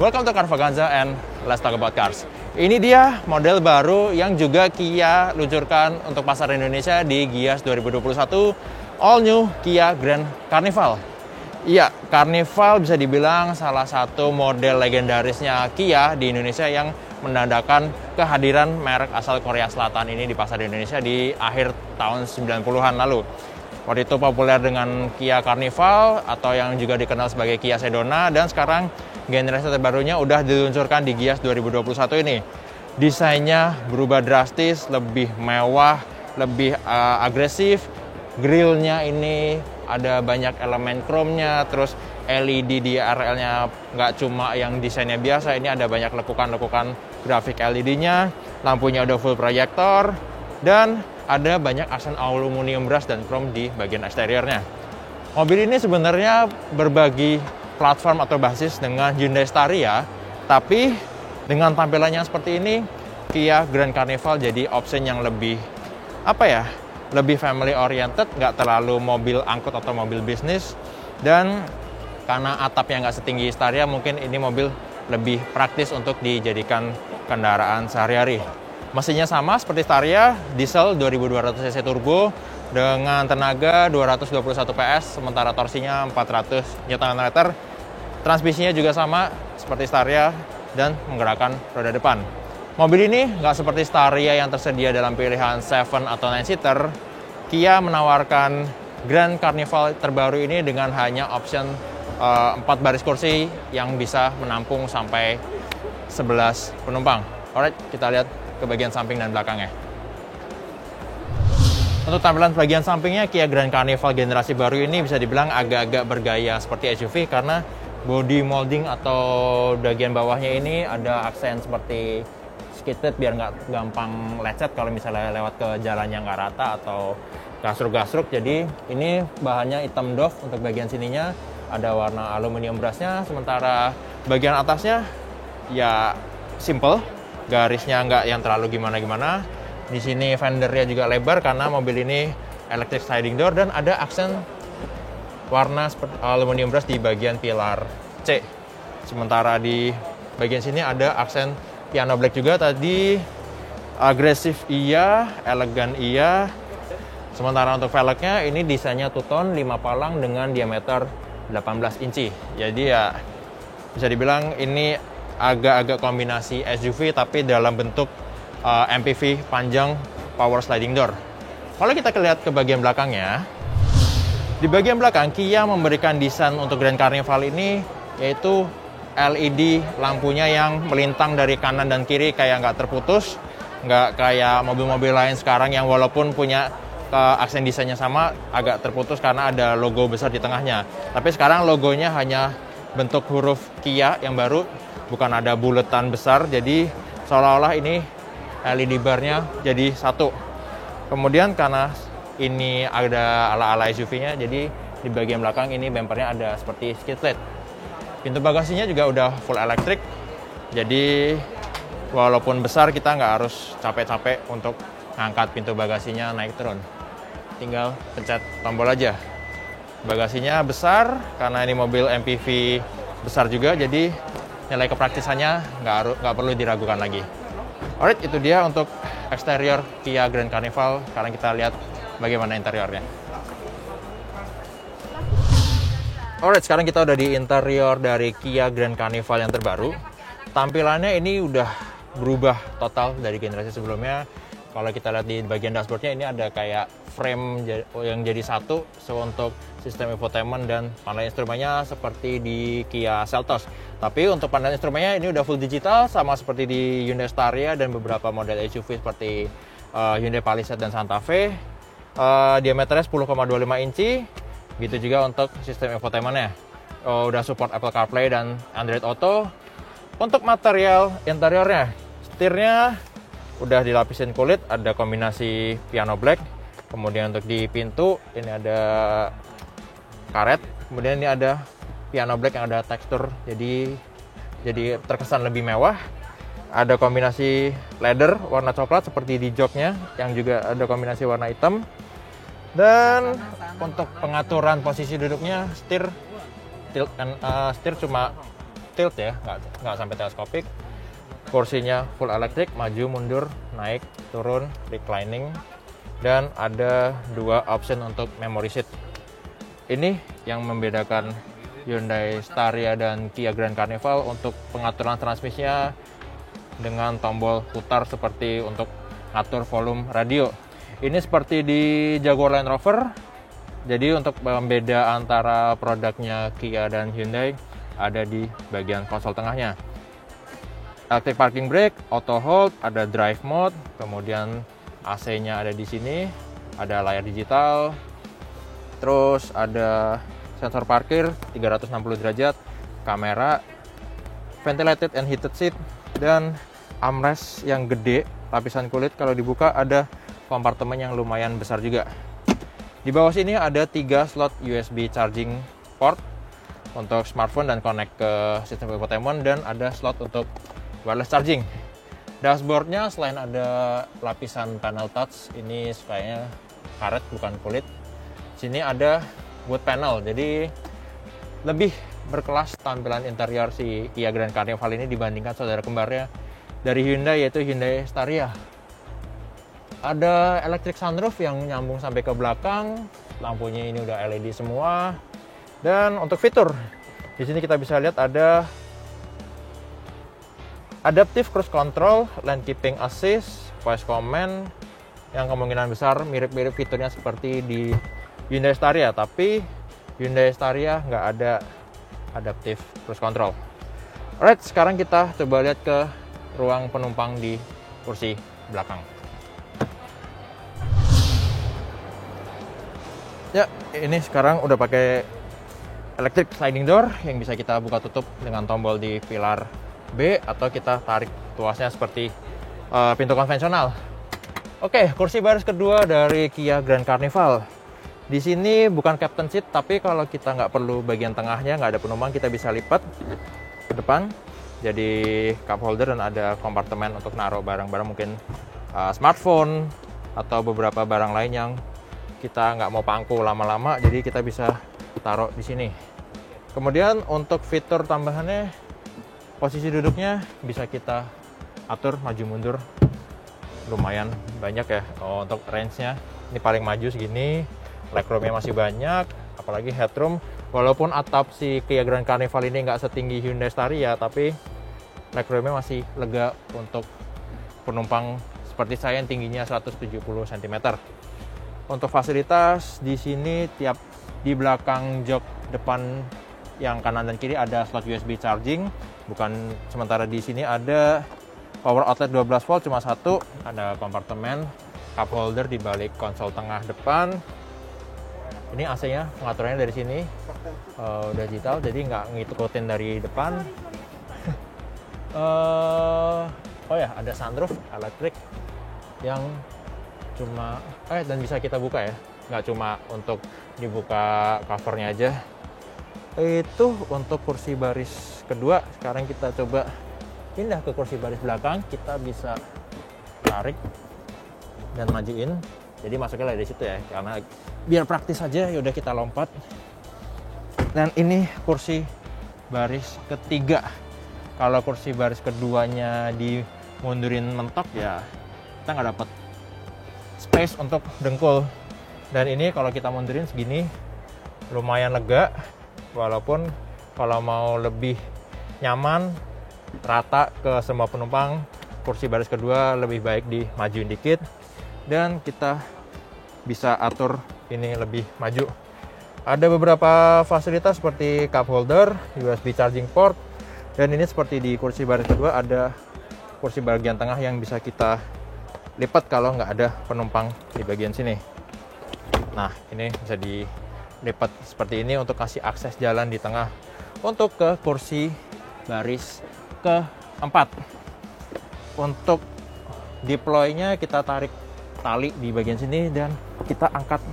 Welcome to Carvaganza and let's talk about cars. Ini dia model baru yang juga Kia luncurkan untuk pasar Indonesia di Gias 2021, all new Kia Grand Carnival. Iya, Carnival bisa dibilang salah satu model legendarisnya Kia di Indonesia yang menandakan kehadiran merek asal Korea Selatan ini di pasar Indonesia di akhir tahun 90-an lalu. Waktu itu populer dengan Kia Carnival atau yang juga dikenal sebagai Kia Sedona, dan sekarang generasi terbarunya udah diluncurkan di Gias 2021 ini. Desainnya berubah drastis, lebih mewah, lebih agresif. Grillnya ini ada banyak elemen chrome-nya, terus LED di RL-nya nggak cuma yang desainnya biasa, ini ada banyak lekukan-lekukan grafik LED-nya, lampunya udah full proyektor, dan ada banyak aksen aluminium brush dan chrome di bagian eksteriornya. Mobil ini sebenarnya berbagi platform atau basis dengan Hyundai Staria, tapi dengan tampilannya seperti ini, Kia Grand Carnival jadi option yang lebih, lebih family oriented, nggak terlalu mobil angkut atau mobil bisnis, dan karena atapnya nggak setinggi Staria, mungkin ini mobil lebih praktis untuk dijadikan kendaraan sehari-hari. Mesinnya sama seperti Staria, diesel 2200 cc turbo dengan tenaga 221 PS, sementara torsinya 400 Nm. Transmisinya juga sama seperti Staria dan menggerakkan roda depan. Mobil ini nggak seperti Staria yang tersedia dalam pilihan 7 atau 9-seater. Kia menawarkan Grand Carnival terbaru ini dengan hanya option 4 baris kursi yang bisa menampung sampai 11 penumpang. Alright, kita lihat ke bagian samping dan belakangnya. Untuk tampilan bagian sampingnya, Kia Grand Carnival generasi baru ini bisa dibilang agak-agak bergaya seperti SUV karena body molding atau bagian bawahnya ini ada aksen seperti skid plate biar nggak gampang lecet kalau misalnya lewat ke jalan yang nggak rata atau gasruk-gasruk. Jadi ini bahannya hitam doff untuk bagian sininya, ada warna aluminium brushnya, sementara bagian atasnya ya simple, garisnya nggak yang terlalu gimana-gimana. Di sini fendernya juga lebar karena mobil ini electric sliding door, dan ada aksen warna seperti aluminium brush di bagian pilar C. Sementara di bagian sini ada aksen piano black juga. Tadi agresif iya, elegan iya. Sementara untuk velgnya ini desainnya two-tone 5 palang dengan diameter 18 inci. Jadi ya bisa dibilang ini agak-agak kombinasi SUV tapi dalam bentuk MPV panjang power sliding door. Kalau kita lihat ke bagian belakangnya, di bagian belakang Kia memberikan desain untuk Grand Carnival ini yaitu LED lampunya yang melintang dari kanan dan kiri kayak nggak terputus, nggak kayak mobil-mobil lain sekarang yang walaupun punya aksen desainnya sama agak terputus karena ada logo besar di tengahnya. Tapi sekarang logonya hanya bentuk huruf Kia yang baru, bukan ada buletan besar, jadi seolah-olah ini LED barnya jadi satu. Kemudian karena ini ada ala-ala SUV-nya, jadi di bagian belakang ini bumpernya ada seperti skid plate. Pintu bagasinya juga udah full elektrik, jadi walaupun besar kita nggak harus capek-capek untuk ngangkat pintu bagasinya naik turun. Tinggal pencet tombol aja. Bagasinya besar, karena ini mobil MPV besar juga, jadi nilai kepraktisannya nggak perlu diragukan lagi. Alright, itu dia untuk eksterior Kia Grand Carnival. Sekarang kita lihat bagaimana interiornya. Alright, sekarang kita udah di interior dari Kia Grand Carnival yang terbaru. Tampilannya ini udah berubah total dari generasi sebelumnya. Kalau kita lihat di bagian dashboardnya ini ada kayak frame yang jadi satu. So, untuk sistem infotainment dan panel instrumennya seperti di Kia Seltos. Tapi untuk panel instrumennya ini udah full digital sama seperti di Hyundai Staria dan beberapa model SUV seperti Hyundai Palisade dan Santa Fe. Diameternya 10,25 inci. Gitu juga untuk sistem infotainmentnya. Udah support Apple CarPlay dan Android Auto. Untuk material interiornya, setirnya udah dilapisin kulit, ada kombinasi piano black. Kemudian untuk di pintu ini ada karet. Kemudian ini ada piano black yang ada tekstur, jadi terkesan lebih mewah. Ada kombinasi leather warna coklat seperti di joknya, yang juga ada kombinasi warna hitam. Dan untuk pengaturan posisi duduknya, setir tilt ya, nggak sampai teleskopik. Kursinya full elektrik, maju mundur, naik turun, reclining, dan ada 2 option untuk memory seat. Ini yang membedakan Hyundai Staria dan Kia Grand Carnival. Untuk pengaturan transmisinya dengan tombol putar seperti untuk ngatur volume radio. Ini seperti di Jaguar Land Rover. Jadi untuk pembeda antara produknya Kia dan Hyundai ada di bagian konsol tengahnya. Electric parking brake, auto hold, ada drive mode, kemudian AC-nya ada di sini, ada layar digital, terus ada sensor parkir 360 derajat, kamera, ventilated and heated seat, dan armrest yang gede, lapisan kulit. Kalau dibuka ada kompartemen yang lumayan besar juga. Di bawah sini ada 3 slot USB charging port untuk smartphone dan connect ke sistem infotainment, dan ada slot untuk wireless charging. Dashboardnya selain ada lapisan panel touch, ini kayaknya karet bukan kulit. Sini ada wood panel, jadi lebih berkelas tampilan interior si Kia Grand Carnival ini dibandingkan saudara kembarnya dari Hyundai, yaitu Hyundai Staria. Ada electric sunroof yang nyambung sampai ke belakang, lampunya ini udah LED semua. Dan untuk fitur, di sini kita bisa lihat ada adaptive cruise control, lane keeping assist, voice command, yang kemungkinan besar mirip-mirip fiturnya seperti di Hyundai Staria, tapi Hyundai Staria nggak ada adaptive cruise control. Alright, sekarang kita coba lihat ke ruang penumpang di kursi belakang. Ya, ini sekarang udah pakai electric sliding door yang bisa kita buka tutup dengan tombol di pilar B, atau kita tarik tuasnya seperti pintu konvensional. Oke, kursi baris kedua dari Kia Grand Carnival. Di sini bukan captain seat, tapi kalau kita nggak perlu bagian tengahnya, nggak ada penumpang, kita bisa lipat ke depan. Jadi cup holder dan ada kompartemen untuk naruh barang-barang, mungkin smartphone atau beberapa barang lain yang kita nggak mau pangku lama-lama, jadi kita bisa taruh di sini. Kemudian untuk fitur tambahannya, posisi duduknya bisa kita atur maju mundur, lumayan banyak ya. Untuk range-nya ini paling maju segini, legroomnya masih banyak, apalagi headroom. Walaupun atap si Kia Grand Carnival ini nggak setinggi Hyundai Staria, tapi legroomnya masih lega untuk penumpang seperti saya yang tingginya 170 cm. Untuk fasilitas di sini, tiap di belakang jok depan yang kanan dan kiri ada slot USB charging. Bukan sementara di sini ada power outlet 12 volt cuma satu, ada kompartemen, cup holder di balik konsol tengah depan. Ini AC-nya pengaturannya dari sini, udah digital, jadi nggak ngikutin dari depan. Oh ya, ada sunroof elektrik yang cuma dan bisa kita buka ya, nggak cuma untuk dibuka covernya aja. Itu untuk kursi baris kedua. Sekarang kita coba pindah ke kursi baris belakang. Kita bisa tarik dan majuin, jadi masuknya dari situ ya, karena biar praktis aja. Yaudah, kita lompat. Dan ini kursi baris ketiga. Kalau kursi baris keduanya dimundurin mentok ya, kita nggak dapat space untuk dengkul. Dan ini kalau kita mundurin segini lumayan lega, walaupun kalau mau lebih nyaman rata ke semua penumpang, kursi baris kedua lebih baik dimajuin dikit, dan kita bisa atur ini lebih maju. Ada beberapa fasilitas seperti cup holder, USB charging port, dan ini seperti di kursi baris kedua ada kursi bagian tengah yang bisa kita lipat kalau nggak ada penumpang di bagian sini. Nah, ini bisa dilipat seperti ini untuk kasih akses jalan di tengah. Untuk ke kursi baris keempat, untuk deploy-nya kita tarik tali di bagian sini dan kita angkat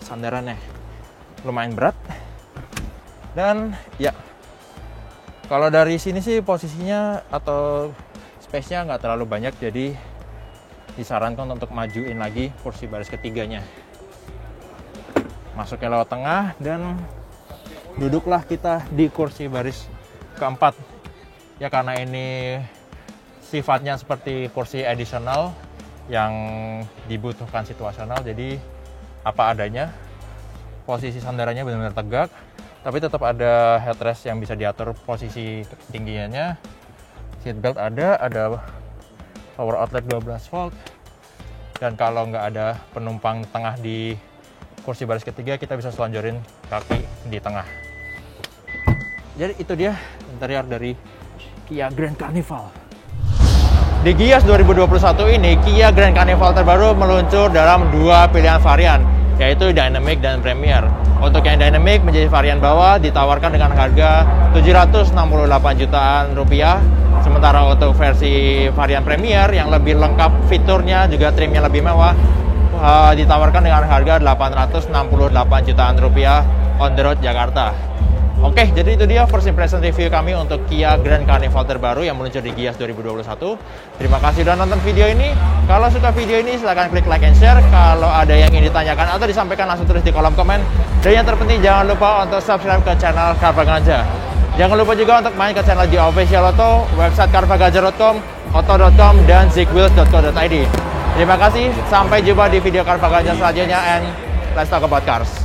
sandarannya. Lumayan berat. Dan ya, kalau dari sini sih posisinya atau space-nya nggak terlalu banyak, jadi disarankan untuk majuin lagi kursi baris ketiganya. Masuknya lewat tengah dan duduklah kita di kursi baris keempat. Ya karena ini sifatnya seperti kursi additional yang dibutuhkan situasional, jadi apa adanya. Posisi sandarannya benar-benar tegak, tapi tetap ada headrest yang bisa diatur posisi ketinggiannya. Seatbelt ada power outlet 12 volt. Dan kalau nggak ada penumpang tengah di kursi baris ketiga, kita bisa selonjorin kaki di tengah. Jadi itu dia interior dari Kia Grand Carnival. Di Gias 2021 ini, Kia Grand Carnival terbaru meluncur dalam dua pilihan varian, yaitu Dynamic dan Premier. Untuk yang Dynamic menjadi varian bawah ditawarkan dengan harga 768 jutaan rupiah. Sementara untuk versi varian Premier yang lebih lengkap fiturnya, juga trimnya lebih mewah, ditawarkan dengan harga 868 jutaan rupiah on the road Jakarta. Oke, jadi itu dia first impression review kami untuk Kia Grand Carnival terbaru yang meluncur di Gias 2021. Terima kasih sudah nonton video ini. Kalau suka video ini, silahkan klik like and share. Kalau ada yang ingin ditanyakan atau disampaikan, langsung tulis di kolom komen. Dan yang terpenting, jangan lupa untuk subscribe ke channel Carvagaja. Jangan lupa juga untuk main ke channel di Official Auto, website carvagaja.com, auto.com, dan zigwheels.co.id. Terima kasih, sampai jumpa di video Carvagaja selanjutnya, and let's talk about cars.